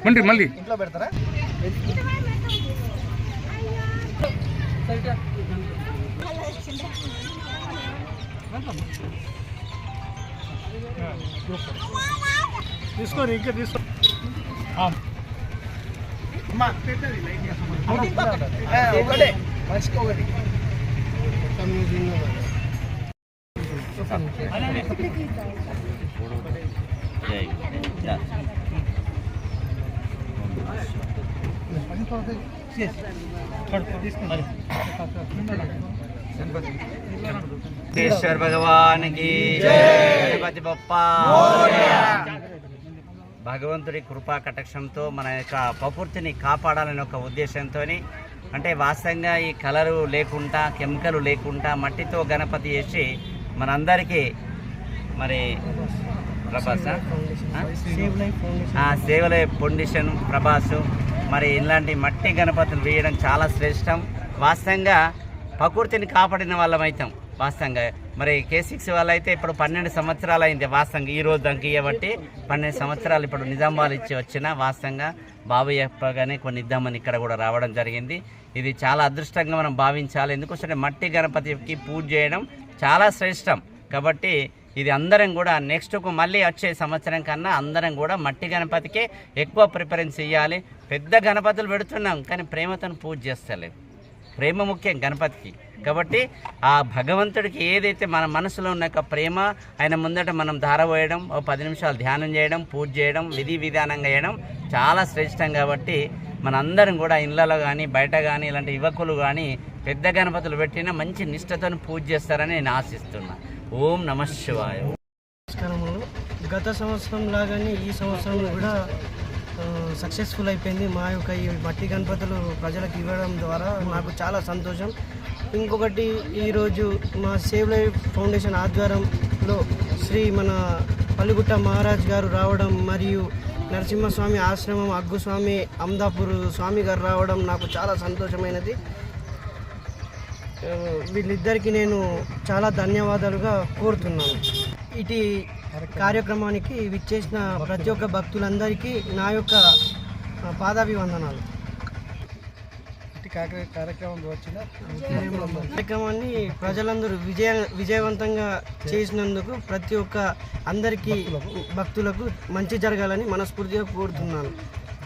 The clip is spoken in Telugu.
పండి మళ్ళీ ఇంట్లో పెడతారా? తీసుకోండి, ఇంకా తీసుకో. ఒకటే మర్చిపోకటి. ఈశ్వర్ భగవాన్ కి గణపతి బప్పా. భగవంతుడి కృపా కటాక్షంతో మన యొక్క ప్రకృతిని కాపాడాలనే ఒక ఉద్దేశంతో, అంటే వాస్తవంగా ఈ కలరు లేకుండా, కెమికల్ లేకుండా మట్టితో గణపతి చేసి మనందరికీ మరి Prabhas save life foundation Prabhas మరి ఇలాంటి మట్టి గణపతులు వేయడం చాలా శ్రేష్టం. వాస్తవంగా ప్రకృతిని కాపాడిన వాళ్ళం అవుతాం. వాస్తవంగా మరి K6 వాళ్ళైతే ఇప్పుడు 12 సంవత్సరాలు అయింది. వాస్తవంగా ఈ రోజు దానికి ఇవ్వబట్టి 12 సంవత్సరాలు ఇప్పుడు నిజామాబాద్ ఇచ్చి వచ్చిన వాస్తవంగా బాబు చెప్పగానే కొన్ని ఇద్దామని ఇక్కడ కూడా రావడం జరిగింది. ఇది చాలా అదృష్టంగా మనం భావించాలి. ఎందుకంటే మట్టి గణపతికి పూజ చేయడం చాలా శ్రేష్టం. కాబట్టి ఇది అందరం కూడా నెక్స్ట్కు మళ్ళీ వచ్చే సంవత్సరం కన్నా అందరం కూడా మట్టి గణపతికే ఎక్కువ ప్రిఫరెన్స్ ఇవ్వాలి. పెద్ద గణపతులు పెడుతున్నాం కానీ ప్రేమతో పూజ చేస్తలేదు. ప్రేమ ముఖ్యం గణపతికి. కాబట్టి ఆ భగవంతుడికి ఏదైతే మన మనసులో ఉన్న ప్రేమ ఆయన ముందట మనం ధారపోయడం, 10 నిమిషాలు ధ్యానం చేయడం, పూజ చేయడం, విధి విధానంగా చేయడం చాలా శ్రేష్టం. కాబట్టి మనందరం కూడా ఇళ్ళలో కానీ బయట కానీ ఇలాంటి యువకులు కానీ పెద్ద గణపతులు పెట్టినా మంచి నిష్ఠతో పూజ చేస్తారని నేను ఆశిస్తున్నా. ఓం నమః శివాయ. నమస్కారములు. గత సంవత్సరం లాగానే ఈ సంవత్సరం కూడా సక్సెస్ఫుల్ అయిపోయింది. మా యొక్క ఈ మట్టి గణపతులు ప్రజలకు ఇవ్వడం ద్వారా నాకు చాలా సంతోషం. ఇంకొకటి, ఈరోజు మా సేవ్ లైఫ్ ఫౌండేషన్ ఆధ్వర్యంలో శ్రీ మన పల్లిగుట్ట మహారాజ్ గారు రావడం మరియు నరసింహస్వామి ఆశ్రమం అగ్గుస్వామి అమదాపూర్ స్వామి గారు రావడం నాకు చాలా సంతోషమైనది. వీళ్ళిద్దరికీ నేను చాలా ధన్యవాదాలుగా కోరుతున్నాను. ఇటు కార్యక్రమానికి విచ్చేసిన ప్రతి ఒక్క భక్తులందరికీ నా యొక్క పాదాభివందనాలు. కార్యక్రమాన్ని ప్రజలందరూ విజయవంతంగా చేసినందుకు ప్రతి ఒక్క అందరికీ భక్తులకు మంచి జరగాలని మనస్ఫూర్తిగా కోరుతున్నాను.